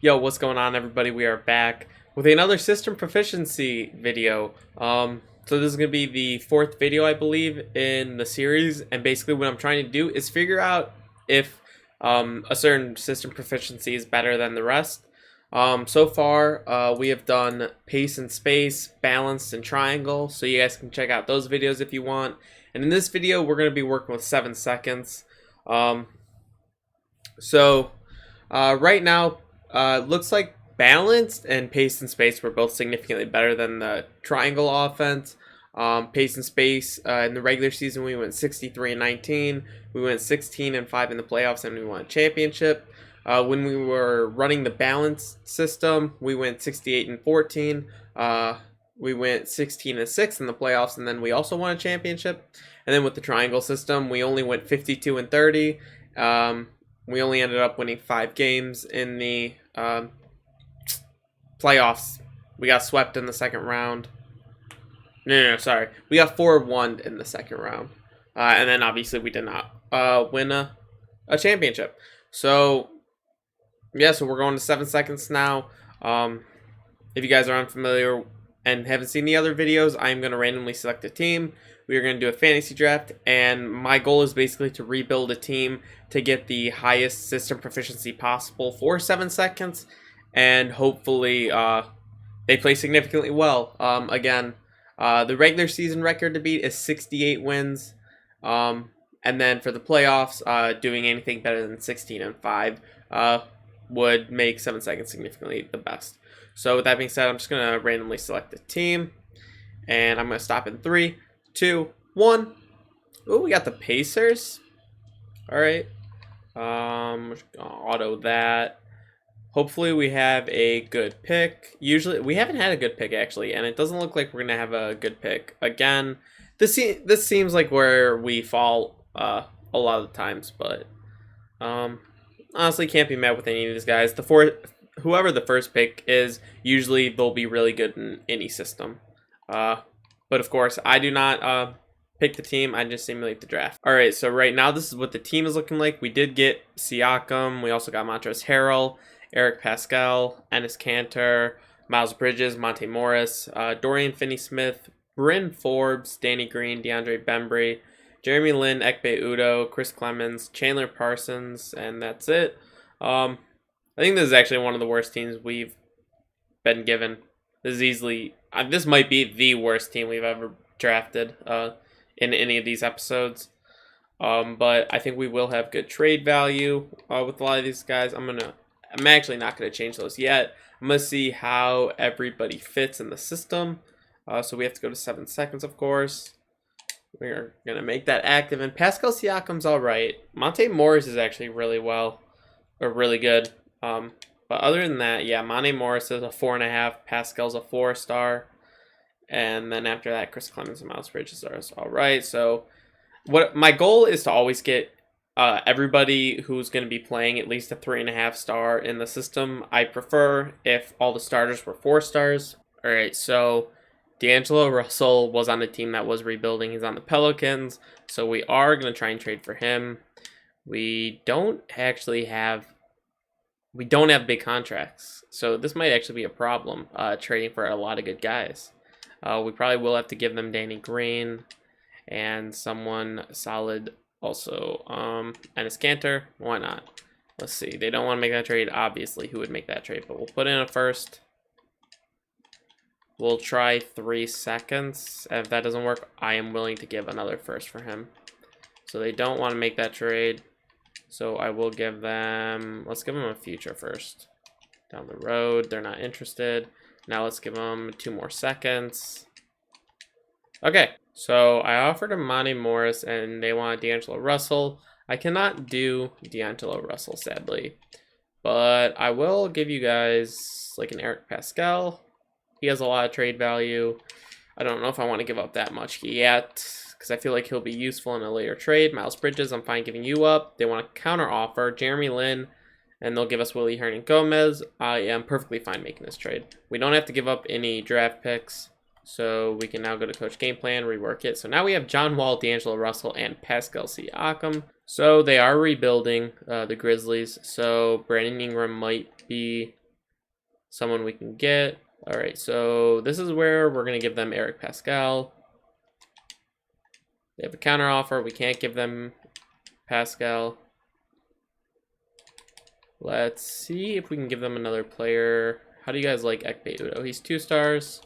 Yo, what's going on, everybody? We are back with another system proficiency video. So this is gonna be the fourth video, I believe, in the series, and basically what I'm trying to do is figure out if a certain system proficiency is better than the rest. So far, we have done pace and space, balanced and triangle, so you guys can check out those videos if you want. And in this video, we're gonna be working with 7 seconds. Um, right now. Looks like balanced and pace and space were both significantly better than the triangle offense. Pace and space in the regular season we went 63 and 19. We went 16 and 5 in the playoffs, and we won a championship. When we were running the balanced system, we went 68 and 14. We went 16 and 6 in the playoffs, and then we also won a championship. And then with the triangle system, we only went 52 and 30. We only ended up winning 5 games in the playoffs. We got swept in the second round. No, sorry. We got 4-1 in the second round. And then obviously we did not win a championship. So, yeah, so we're going to 7 seconds now. If you guys are unfamiliar and haven't seen the other videos, I'm going to randomly select a team. We are going to do a fantasy draft, and my goal is basically to rebuild a team to get the highest system proficiency possible for 7 seconds, and hopefully they play significantly well. Again, the regular season record to beat is 68 wins, and then for the playoffs, doing anything better than 16 and 5 would make 7 seconds significantly the best. So with that being said, I'm just going to randomly select a team, and I'm going to stop in 3, 2, 1. Oh, we got the Pacers. All right. Auto that. Hopefully we have a good pick. Usually we haven't had a good pick actually, and it doesn't look like we're gonna have a good pick again. This seems like where we fall a lot of the times, but honestly can't be mad with any of these guys. Whoever the first pick is, usually they'll be really good in any system. But of course, I do not pick the team. I just simulate the draft. All right, so right now this is what the team is looking like. We did get Siakam. We also got Montrezl Harrell, Eric Pascal, Enes Kanter, Miles Bridges, Monte Morris, Dorian Finney-Smith, Bryn Forbes, Danny Green, DeAndre Bembry, Jeremy Lin, Ekpe Udo, Chris Clemens, Chandler Parsons, and that's it. I think this is actually one of the worst teams we've been given. This is easily, this might be the worst team we've ever drafted in any of these episodes. But I think we will have good trade value with a lot of these guys. I'm actually not going to change those yet. I'm going to see how everybody fits in the system. So we have to go to 7 seconds, of course. We're going to make that active. And Pascal Siakam's all right. Monte Morris is actually really good. But other than that, yeah, Monte Morris is a 4.5. Pascal's a 4-star. And then after that, Chris Clemens and Miles Bridges are all right. So what my goal is to always get everybody who's going to be playing at least a 3.5-star in the system. I prefer if all the starters were 4 stars. All right, so D'Angelo Russell was on the team that was rebuilding. He's on the Pelicans, so we are going to try and trade for him. We don't have big contracts, so this might actually be a problem, trading for a lot of good guys. We probably will have to give them Danny Green and someone solid also. Enes Kanter, why not? Let's see. They don't want to make that trade. Obviously, who would make that trade? But we'll put in a first. We'll try 3 seconds. If that doesn't work, I am willing to give another first for him. So they don't want to make that trade. So I will give them, let's give them a future first. Down the road, they're not interested. Now let's give them 2 more seconds. Okay, so I offered him Monte Morris, and they want D'Angelo Russell. I cannot do D'Angelo Russell, sadly. But I will give you guys like an Eric Pascal. He has a lot of trade value. I don't know if I want to give up that much yet, because I feel like he'll be useful in a later trade. Miles Bridges, I'm fine giving you up. They want to counter offer Jeremy Lin, and they'll give us Willie Hernangomez. I am perfectly fine making this trade. We don't have to give up any draft picks, so we can now go to Coach Game Plan, rework it. So now we have John Wall, D'Angelo Russell, and Pascal Siakam. So they are rebuilding the Grizzlies, so Brandon Ingram might be someone we can get. All right, so this is where we're gonna give them Eric Pascal. They have a counter offer. We can't give them Pascal. Let's see if we can give them another player. How do you guys like Ekpe Udo? He's 2 stars.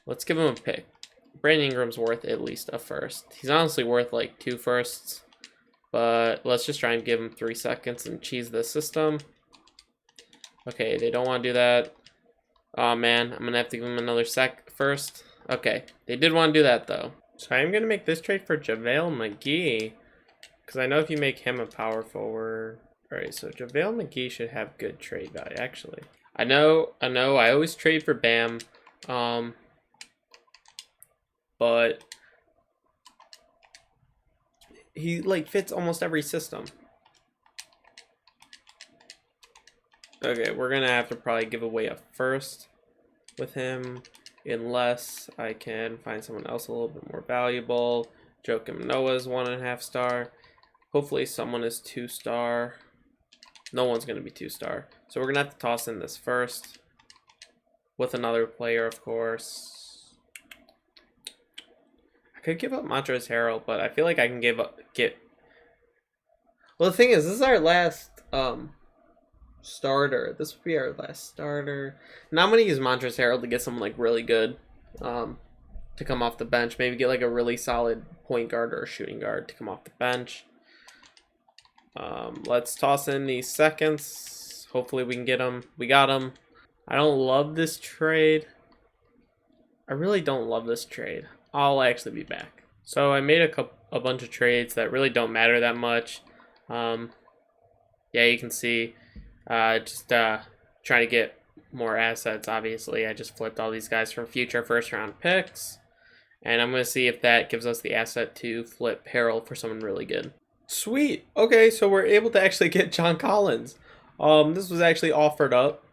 Let's give him a pick. Brandon Ingram's worth at least a first. He's honestly worth like 2 firsts. But let's just try and give him 3 seconds and cheese the system. Okay, they don't want to do that. Oh man, I'm going to have to give him another first. Okay, they did want to do that though. So I am going to make this trade for JaVale McGee. Because I know if you make him a power forward... Alright, so JaVale McGee should have good trade value, actually. I know, I always trade for Bam. But he like fits almost every system. Okay, we're gonna have to probably give away a first with him, unless I can find someone else a little bit more valuable. Joakim Noah's 1.5 star. Hopefully someone is 2 star. No one's gonna be 2 star. So we're gonna have to toss in this first with another player, of course. I could give up Montrezl Harrell, but I feel like I can get. Well, the thing is, this is our last starter. This would be our last starter. Now I'm gonna use Montrezl Harrell to get someone like really good to come off the bench. Maybe get like a really solid point guard or a shooting guard to come off the bench. Let's toss in these seconds. Hopefully we can get them. We got them. I don't love this trade. I really don't love this trade. I'll actually be back. So I made a bunch of trades that really don't matter that much. Yeah, you can see just trying to get more assets. Obviously, I just flipped all these guys for future first-round picks. And I'm going to see if that gives us the asset to flip Harrell for someone really good. Sweet. Okay, so we're able to actually get John Collins. This was actually offered up.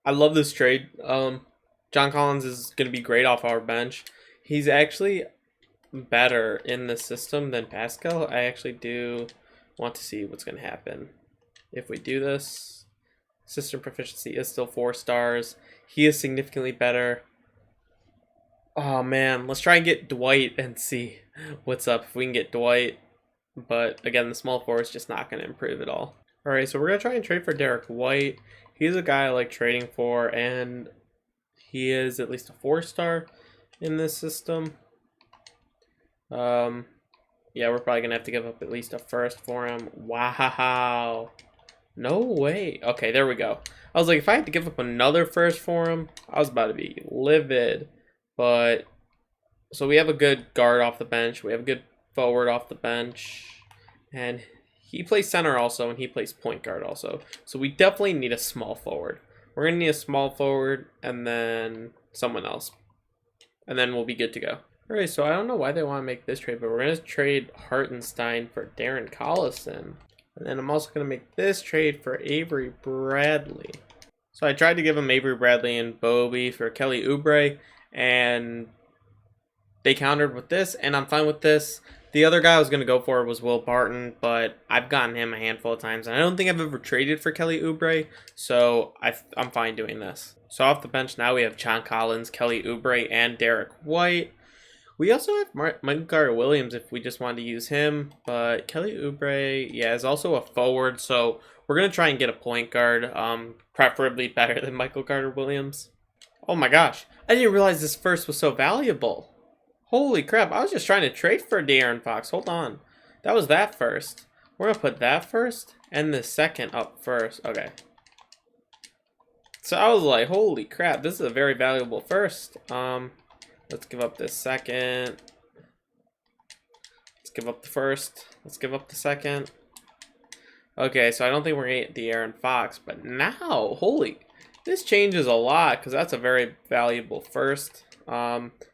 I love this trade. John Collins is going to be great off our bench. He's actually better in the system than Pascal. I actually do want to see what's going to happen if we do this. System proficiency is still 4 stars. He is significantly better. Oh man, let's try and get Dwight and see what's up if we can get Dwight. But again, the small forward is just not going to improve at all. Alright, so we're going to try and trade for Derek White. He's a guy I like trading for, and he is at least a 4 star in this system. Yeah, we're probably going to have to give up at least a first for him. Wow. No way. Okay, there we go. I was like, if I had to give up another first for him, I was about to be livid. But, so we have a good guard off the bench. We have a good forward off the bench. And he plays center also, and he plays point guard also. So we definitely need a small forward. We're going to need a small forward, and then someone else. And then we'll be good to go. Alright, so I don't know why they want to make this trade, but we're going to trade Hartenstein for Darren Collison. And then I'm also going to make this trade for Avery Bradley. So I tried to give him Avery Bradley and Bobby for Kelly Oubre, and they countered with this, and I'm fine with this. The other guy I was going to go for was Will Barton, but I've gotten him a handful of times, and I don't think I've ever traded for Kelly Oubre, so I'm fine doing this. So off the bench now we have John Collins, Kelly Oubre, and Derek White. We also have Michael Carter-Williams if we just wanted to use him, but Kelly Oubre, yeah, is also a forward, so we're going to try and get a point guard, preferably better than Michael Carter-Williams. Oh my gosh, I didn't realize this first was so valuable. Holy crap, I was just trying to trade for De'Aaron Fox. Hold on. That was that first. We're going to put that first and the second up first. Okay. So I was like, holy crap, this is a very valuable first. Let's give up this second. Let's give up the first. Let's give up the second. Okay, so I don't think we're going to get De'Aaron Fox, but now, holy, this changes a lot because that's a very valuable first.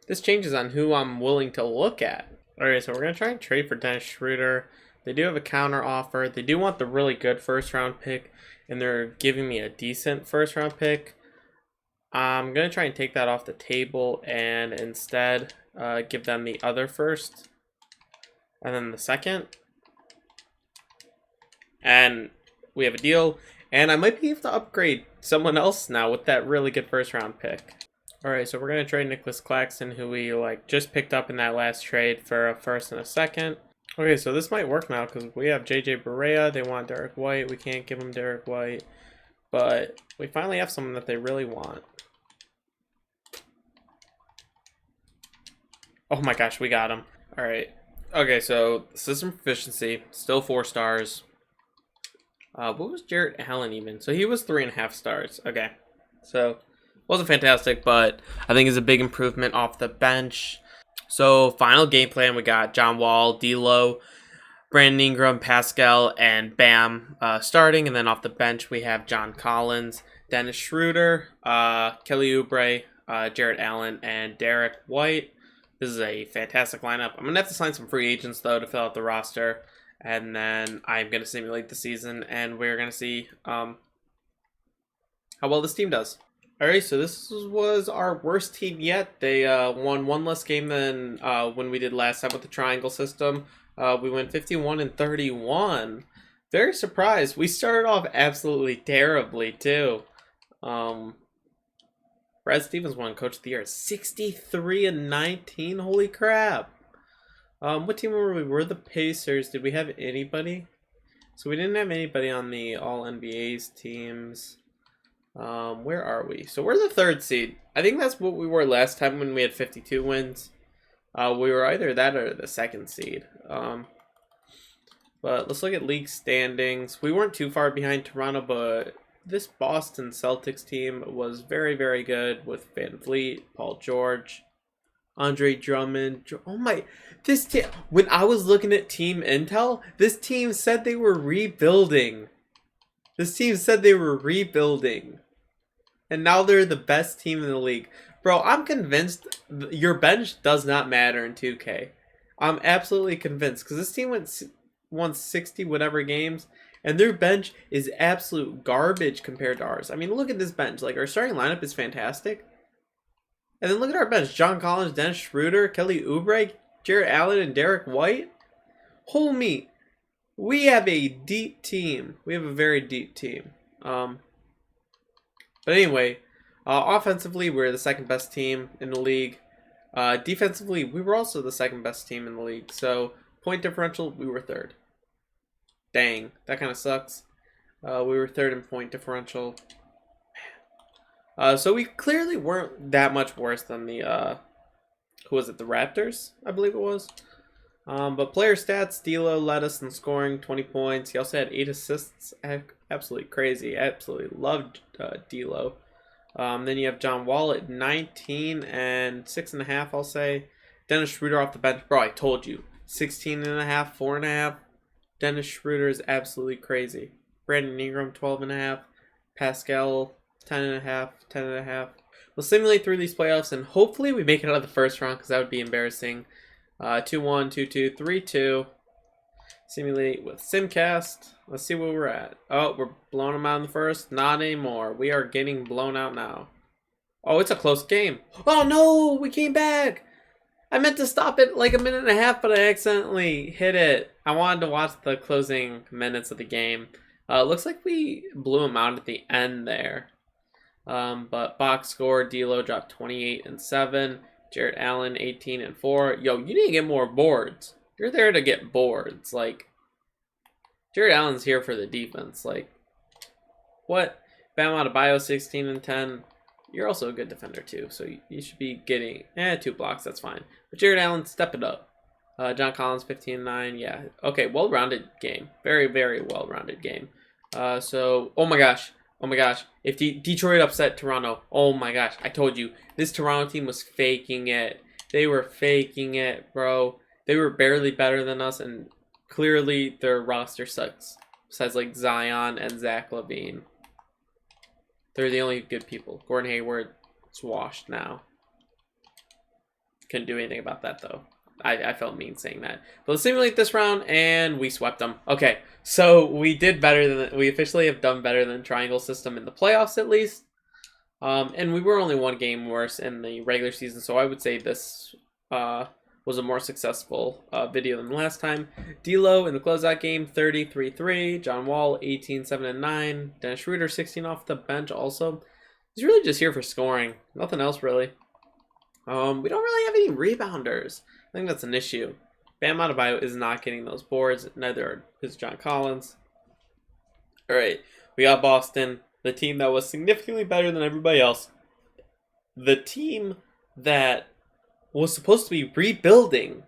This changes on who I'm willing to look at. Alright, so we're going to try and trade for Dennis Schroeder. They do have a counter offer. They do want the really good first round pick, and they're giving me a decent first round pick. I'm going to try and take that off the table and instead give them the other first and then the second. And we have a deal. And I might be able to upgrade someone else now with that really good first round pick. Alright, so we're going to trade Nicholas Claxton, who we just picked up in that last trade, for a first and a second. Okay, so this might work now because we have JJ Barea. They want Derek White. We can't give them Derek White. But we finally have someone that they really want. Oh my gosh, we got him. Alright. Okay, so system proficiency, still 4 stars. What was Jarrett Allen even? So he was 3.5 stars. Okay. So wasn't fantastic, but I think it's a big improvement off the bench. So final game plan, we got John Wall, D'Lo, Brandon Ingram, Pascal, and Bam starting. And then off the bench, we have John Collins, Dennis Schroeder, Kelly Oubre, Jarrett Allen, and Derek White. This is a fantastic lineup. I'm going to have to sign some free agents, though, to fill out the roster. And then I'm going to simulate the season, and we're going to see how well this team does. Alright, so this was our worst team yet. They won one less game than when we did last time with the triangle system. We went 51-31. Very surprised. We started off absolutely terribly, too. Brad Stevens won Coach of the Year. 63-19. Holy crap. What team were we? We're the Pacers. Did we have anybody? So we didn't have anybody on the All-NBA's teams. Where are we? So we're the 3rd seed. I think that's what we were last time when we had 52 wins. We were either that or the 2nd seed. But let's look at league standings. We weren't too far behind Toronto, but this Boston Celtics team was very, very good with Van Vliet, Paul George, Andre Drummond. Oh my, this team, when I was looking at team intel, this team said they were rebuilding. This team said they were rebuilding. And now they're the best team in the league. Bro, I'm convinced your bench does not matter in 2K. I'm absolutely convinced because this team won 60 whatever games. And their bench is absolute garbage compared to ours. I mean, look at this bench. Like, our starting lineup is fantastic. And then look at our bench. John Collins, Dennis Schroeder, Kelly Oubre, Jarrett Allen, and Derek White. Homie, we have a deep team. We have a very deep team. But anyway, offensively, we're the 2nd best team in the league. Defensively, we were also the 2nd best team in the league. So, point differential, we were 3rd. Dang, that kind of sucks. We were 3rd in point differential. So we clearly weren't that much worse than the, who was it, the Raptors, I believe it was. But player stats, D'Lo led us in scoring, 20 points. He also had 8 assists, absolutely crazy. Absolutely loved D'Lo. Then you have John Wall at 19 and 6.5, I'll say. Dennis Schroeder off the bench. Bro, I told you. 16.5, 4.5. Dennis Schroeder is absolutely crazy. Brandon Ingram, 12.5. Pascal, 10.5, 10.5. We'll simulate through these playoffs, and hopefully we make it out of the first round, because that would be embarrassing. 2-1, 2-2, 3-2. Simulate with Simcast. Let's see where we're at. Oh, we're blowing them out in the first. Not anymore. We are getting blown out now. Oh, it's a close game. Oh, no! We came back! I meant to stop it like a minute and a half, but I accidentally hit it. I wanted to watch the closing minutes of the game. Looks like we blew him out at the end there. But box score, D'Lo dropped 28 and 7. Jarrett Allen 18 and 4. Yo, you need to get more boards. You're there to get boards. Like, Jarrett Allen's here for the defense. Like, what? Bam Adebayo 16 and 10. You're also a good defender too, so you should be getting 2 blocks. That's fine. But Jarrett Allen, step it up. John Collins 15 and 9. Yeah. Okay, well-rounded game. Very, very well-rounded game. So, oh my gosh. Oh my gosh. If Detroit upset Toronto, oh my gosh. I told you. This Toronto team was faking it. They were faking it, bro. They were barely better than us, and clearly their roster sucks. Besides, like, Zion and Zach LaVine. They're the only good people. Gordon Hayward is washed now. Couldn't do anything about that, though. I felt mean saying that. But let's simulate this round, and we swept them. Okay, so we did better than... We officially have done better than Triangle System in the playoffs, at least. And we were only 1 game worse in the regular season, so I would say this was a more successful video than last time. D'Lo in the closeout game, 33-3. John Wall, 18, 7, and 9. Dennis Schroeder, 16 off the bench also. He's really just here for scoring. Nothing else, really. We don't really have any rebounders. I think that's an issue. Bam Adebayo is not getting those boards. Neither is John Collins. All right, we got Boston, the team that was significantly better than everybody else. The team that was supposed to be rebuilding.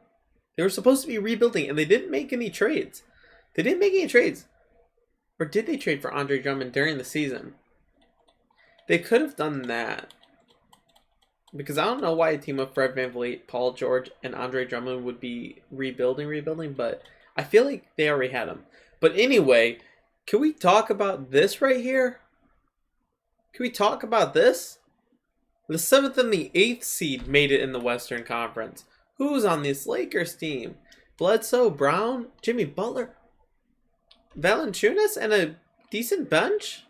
They were supposed to be rebuilding, and they didn't make any trades. They didn't make any trades. Or did they trade for Andre Drummond during the season? They could have done that. Because I don't know why a team of Fred VanVleet, Paul George, and Andre Drummond would be rebuilding, but I feel like they already had them. But anyway, can we talk about this right here? Can we talk about this? The 7th and the 8th seed made it in the Western Conference. Who's on this Lakers team? Bledsoe, Brown, Jimmy Butler, Valanciunas, and a decent bench?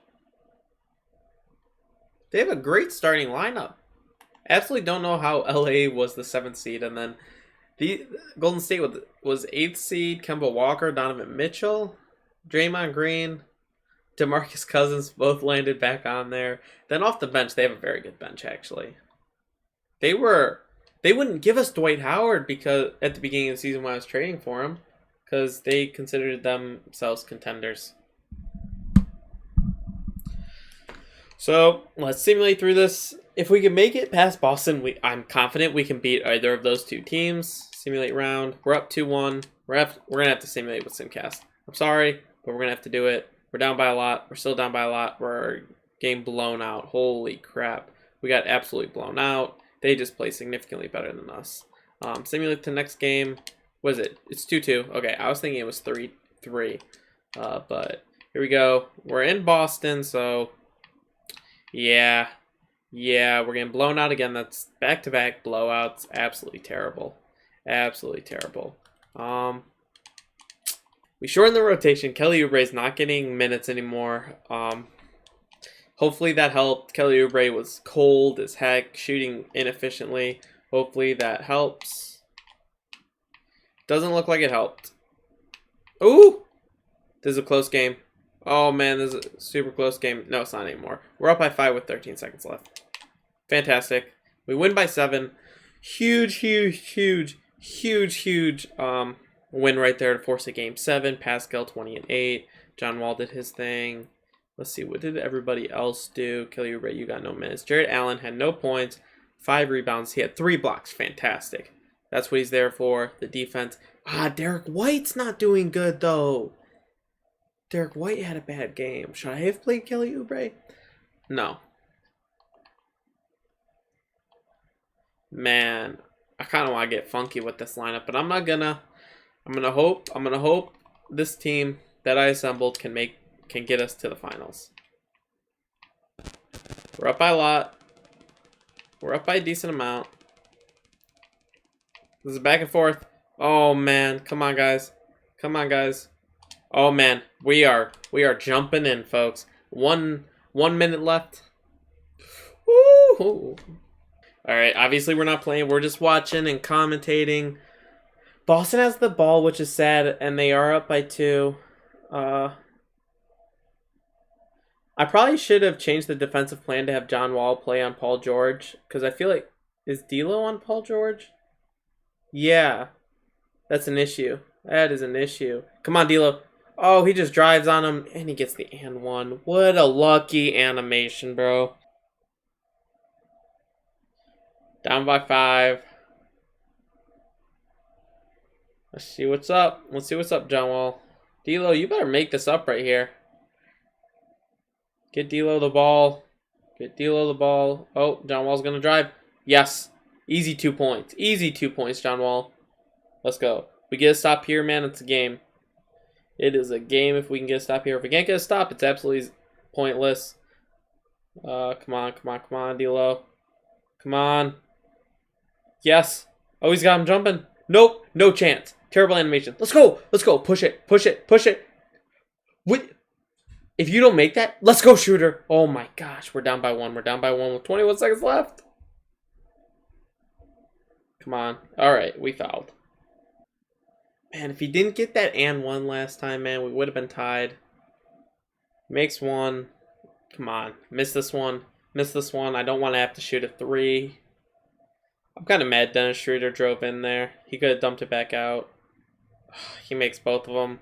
They have a great starting lineup. Absolutely don't know how LA was the 7th seed, and then the Golden State was 8th seed. Kemba Walker, Donovan Mitchell, Draymond Green, DeMarcus Cousins both landed back on there. Then off the bench, they have a very good bench actually. They wouldn't give us Dwight Howard because at the beginning of the season when I was trading for him, because they considered themselves contenders. So let's simulate through this. If we can make it past Boston, I'm confident we can beat either of those two teams. Simulate round. We're up 2-1. We're gonna have to simulate with Simcast. I'm sorry, but we're gonna have to do it. We're down by a lot. We're still down by a lot. We're getting blown out. Holy crap. We got absolutely blown out. They just play significantly better than us. Simulate the next game. What is it? It's 2-2. Okay, I was thinking it was 3-3. But here we go. We're in Boston, so yeah, we're getting blown out again. That's back-to-back blowouts. Absolutely terrible. Absolutely terrible. We shortened the rotation. Kelly Oubre's not getting minutes anymore. Hopefully that helped. Kelly Oubre was cold as heck, shooting inefficiently. Hopefully that helps. Doesn't look like it helped. Ooh! This is a close game. Oh man, this is a super close game. No, it's not anymore. We're up by 5 with 13 seconds left. Fantastic. We win by 7. Huge win right there to force a game 7. Pascal 20 and 8. John Wall did his thing. Let's see, what did everybody else do? Kelly Oubre, you got no minutes. Jarrett Allen had no points, 5 rebounds. He had 3 blocks. Fantastic. That's what he's there for, the defense. Derek White's not doing good, though. Derek White had a bad game. Should I have played Kelly Oubre? No. Man, I kind of want to get funky with this lineup, but I'm not gonna. I'm gonna hope this team that I assembled can get us to the finals. We're up by a lot. We're up by a decent amount. This is back and forth. Oh man, come on guys. Come on guys. Oh man, we are jumping in, folks. One minute left. Woo! All right, obviously we're not playing. We're just watching and commentating. Boston has the ball, which is sad, and they are up by 2. I probably should have changed the defensive plan to have John Wall play on Paul George, because I feel like, is D'Lo on Paul George? Yeah, that's an issue. That is an issue. Come on, D'Lo. Oh, he just drives on him, and he gets the and one. What a lucky animation, bro. Down by 5. Let's see what's up. Let's see what's up, John Wall. D'Lo, you better make this up right here. Get D'Lo the ball. Get D'Lo the ball. Oh, John Wall's going to drive. Yes. Easy 2 points. Easy 2 points, John Wall. Let's go. We get a stop here, man. It's a game. It is a game if we can get a stop here. If we can't get a stop, it's absolutely pointless. Come on, D'Lo. Come on. Yes. Oh, he's got him jumping. Nope. No chance. Terrible animation. Let's go. Let's go. Push it. Push it. Push it. Wait. If you don't make that, let's go, shooter. Oh my gosh. We're down by 1. We're down by 1 with 21 seconds left. Come on. Alright, we fouled. Man, if he didn't get that and one last time, man, we would have been tied. Makes one. Come on. Miss this one. Miss this one. I don't want to have to shoot a 3. I'm kind of mad Dennis Schroeder drove in there. He could have dumped it back out. He makes both of them.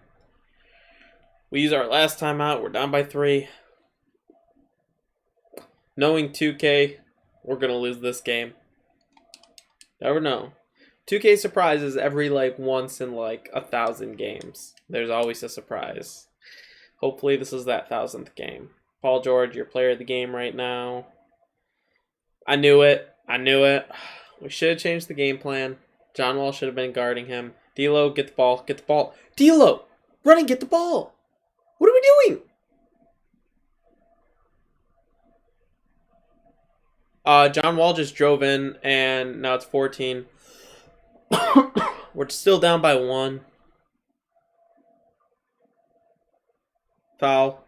We use our last timeout. We're down by 3. Knowing 2K, we're going to lose this game. Never know. 2K surprises every once in 1,000 games. There's always a surprise. Hopefully this is that 1,000th game. Paul George, your player of the game right now. I knew it. I knew it. We should have changed the game plan. John Wall should have been guarding him. D'Lo, get the ball. Get the ball. D'Lo, run and get the ball. What are we doing? John Wall just drove in, and now it's 14. We're still down by 1. Foul.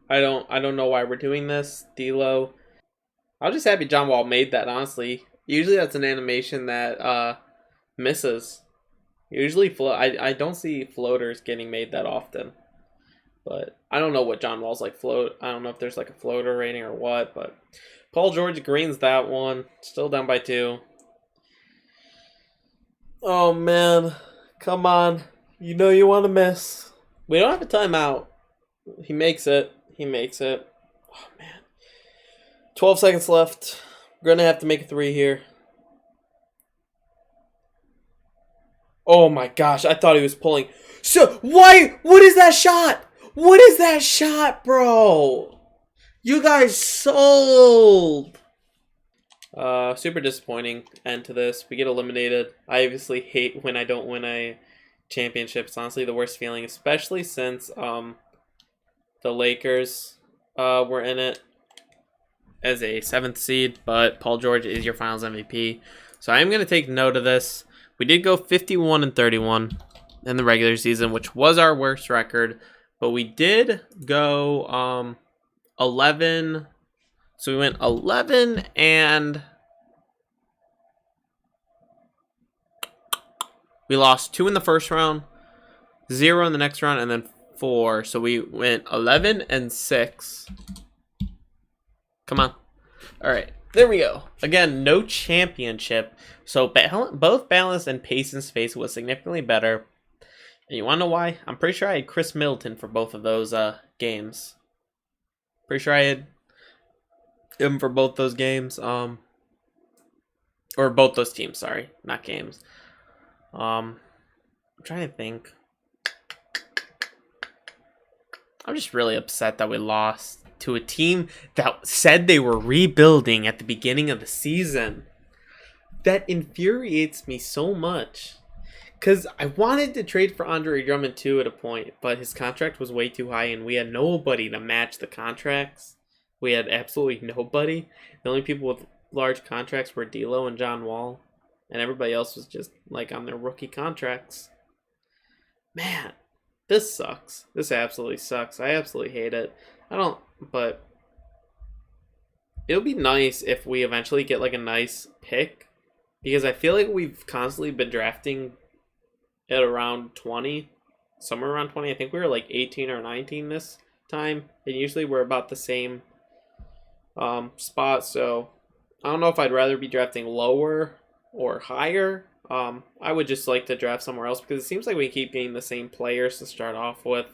I don't know why we're doing this. D'Lo. I was just happy John Wall made that, honestly. Usually that's an animation that misses. Usually I don't see floaters getting made that often. But I don't know what John Wall's float. I don't know if there's a floater rating or what, but Paul George greens that one. Still down by 2. Oh man. Come on. You know you want to miss. We don't have a timeout. He makes it. He makes it. Oh man. 12 seconds left. We're gonna have to make a 3 here. Oh my gosh, I thought he was pulling. So why? What is that shot? What is that shot, bro? You guys sold. Super disappointing end to this. We get eliminated. I obviously hate when I don't win a championship. It's honestly the worst feeling, especially since the Lakers were in it as a 7th seed, but Paul George is your finals MVP. So I'm going to take note of this. We did go 51-31 in the regular season, which was our worst record, but we did go 11. So we went 11 and we lost 2 in the first round, 0 in the next round, and then 4. So we went 11 and 6. Come on. All right. There we go. Again, no championship. So both balance and pace and space was significantly better. And you want to know why? I'm pretty sure I had Chris Middleton for both of those games. Pretty sure I had him for both those games. Or both those teams, sorry. Not games. I'm trying to think. I'm just really upset that we lost to a team that said they were rebuilding at the beginning of the season. That infuriates me so much. Because I wanted to trade for Andre Drummond too at a point, but his contract was way too high and we had nobody to match the contracts. We had absolutely nobody. The only people with large contracts were D'Lo and John Wall. And everybody else was just on their rookie contracts. Man, this sucks. This absolutely sucks. I absolutely hate it. But it'll be nice if we eventually get a nice pick, because I feel like we've constantly been drafting at around 20, somewhere around 20. I think we were 18 or 19 this time, and usually we're about the same spot. So I don't know if I'd rather be drafting lower or higher. I would just like to draft somewhere else, because it seems like we keep getting the same players to start off with,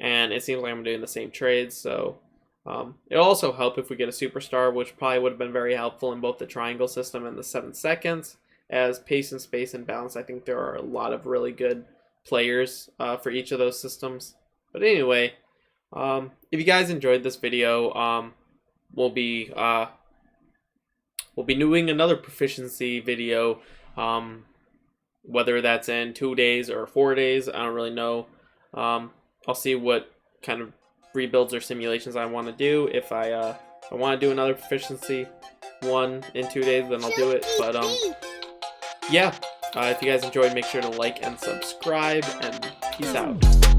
and it seems like I'm doing the same trades. So it'll also help if we get a superstar, which probably would have been very helpful in both the triangle system and the 7 seconds. As pace and space and balance, I think there are a lot of really good players for each of those systems. But anyway, if you guys enjoyed this video, we'll be doing another proficiency video, whether that's in 2 days or 4 days. I don't really know. I'll see what kind of rebuilds or simulations I want to do. If I want to do another proficiency one in 2 days, then I'll do it. But yeah, if you guys enjoyed, make sure to like and subscribe, and peace out.